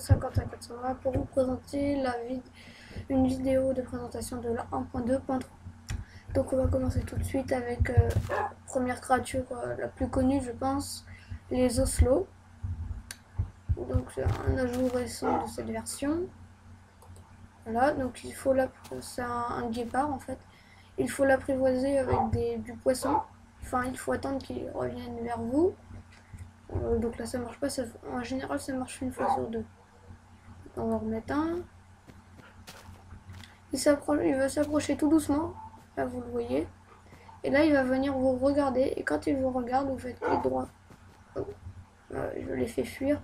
50 à 420 pour vous présenter une vidéo de présentation de la 1.2.3. Donc on va commencer tout de suite avec première créature la plus connue je pense, les Oslo. Donc c'est un ajout récent de cette version. Voilà, donc il faut c'est un guépard en fait. Il faut l'apprivoiser avec du poisson. Enfin, il faut attendre qu'il revienne vers vous. Donc là, ça marche pas. En général, ça marche une fois sur deux. On va en remettre un. Il va s'approcher tout doucement. Là, vous le voyez. Et là, il va venir vous regarder. Et quand il vous regarde, vous faites clic droit. Oh, je l'ai fait fuir.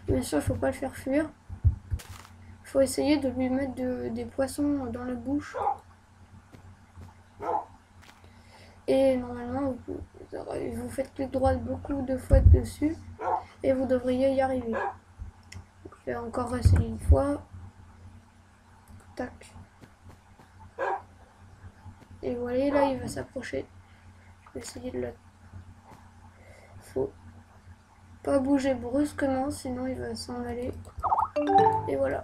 Bien sûr, il faut pas le faire fuir. Il faut essayer de lui mettre des poissons dans la bouche. Et normalement, vous faites clic droit beaucoup de fois dessus et vous devriez y arriver. Je vais encore essayer une fois. Tac. Et voilà, là il va s'approcher. Je vais essayer de le... Faut pas bouger brusquement, sinon il va s'en aller. Et voilà.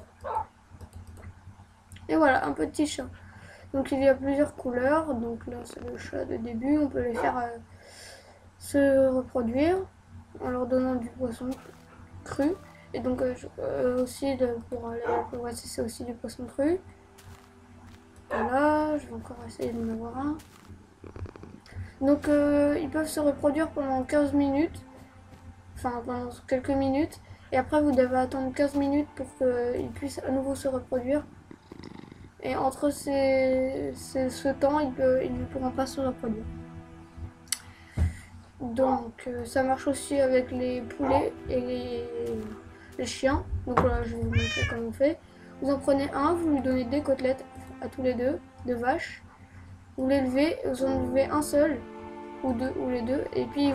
Et voilà, un petit chat. Donc il y a plusieurs couleurs. Donc là c'est le chat de début. On peut les faire se reproduire en leur donnant du poisson cru. Et donc aussi pour les voici c'est aussi du poisson cru. Voilà, je vais encore essayer de en avoir un. Donc ils peuvent se reproduire pendant 15 minutes. Enfin pendant quelques minutes. Et après vous devez attendre 15 minutes pour qu'ils puissent à nouveau se reproduire. Et entre ce temps, ils ne pourront pas se reproduire. Donc ça marche aussi avec les poulets et les chiens. Donc voilà, je vais vous montrer comment on fait. Vous en prenez un, vous lui donnez des côtelettes à tous les deux, de vache. Vous les levez, vous en levez un seul, ou les deux, et puis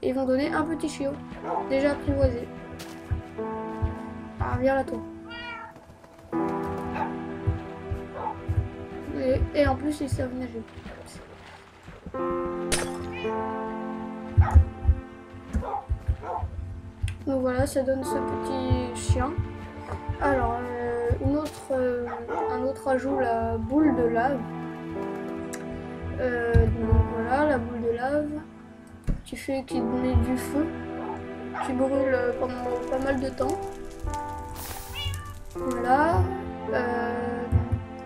ils vont donner un petit chiot, déjà apprivoisé. Ah, viens là toi. Et en plus ils savent nager. Donc voilà, ça donne ce petit chien. Alors, un autre ajout, la boule de lave. Donc voilà, la boule de lave qui met du feu, qui brûle pendant pas mal de temps. Voilà.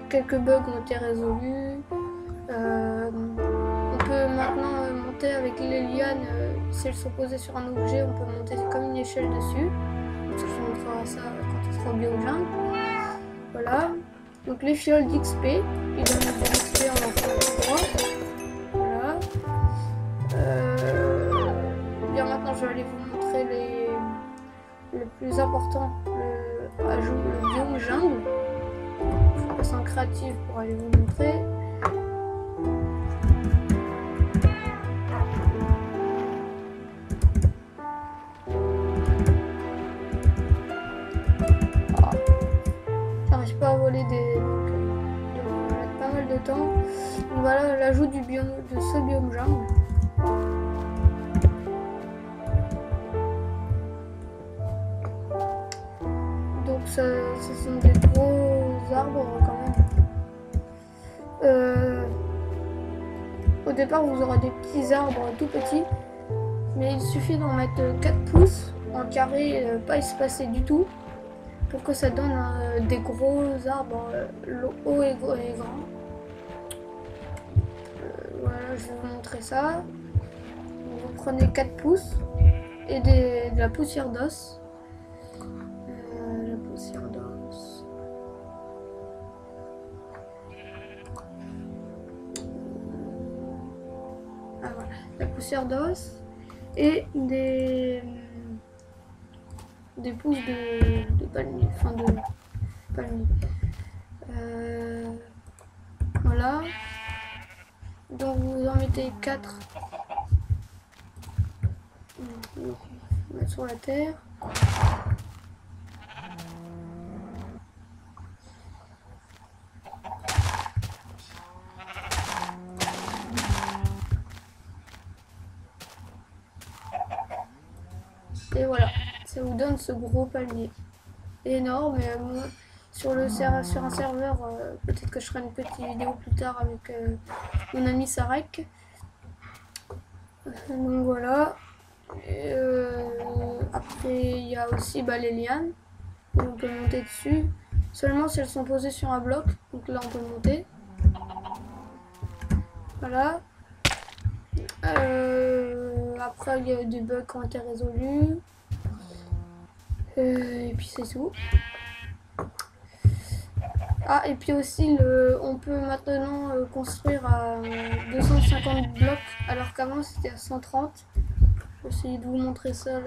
Quelques bugs ont été résolus. On peut maintenant monter avec les lianes. Si elles sont posées sur un objet, on peut monter comme une échelle dessus. Donc je vous montrerai ça quand on sera au Biojungle. Voilà. Donc les fioles d'XP, ils donnent de l'XP en entrant droit. Voilà. Bien maintenant, je vais aller vous montrer le plus important, le biome jungle. Je passe en créatif pour aller vous montrer. J'arrive pas à voler donc ça va mettre pas mal de temps. Donc voilà l'ajout de ce biome jungle. Donc ce sont des gros arbres quand même. Au départ vous aurez des petits arbres tout petits, mais il suffit d'en mettre 4 pouces en carré, pas espacé du tout, pour que ça donne des gros arbres hauts et grands. Voilà, je vais vous montrer ça. Vous prenez 4 pouces et de la poussière d'os. La poussière d'os. Ah voilà, la poussière d'os et des pousses de palmier, enfin de palmier. Voilà. Donc vous en mettez 4. Mettre sur la terre. Et voilà, ça vous donne donne ce gros palmier. Énorme. Et, moi, sur un serveur, peut-être que je ferai une petite vidéo plus tard avec mon ami Sarek. Donc voilà. Et, après, il y a aussi les lianes. Et on peut monter dessus. Seulement si elles sont posées sur un bloc. Donc là, on peut monter. Voilà. Après, il y a des bugs qui ont été résolus. Et puis c'est tout. Ah, et puis aussi, on peut maintenant construire à 250 blocs, alors qu'avant c'était à 130. Je vais essayer de vous montrer ça.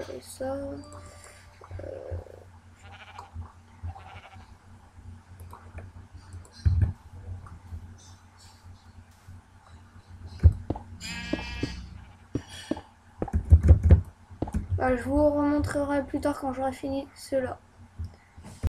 Je vous remontrerai plus tard quand j'aurai fini cela.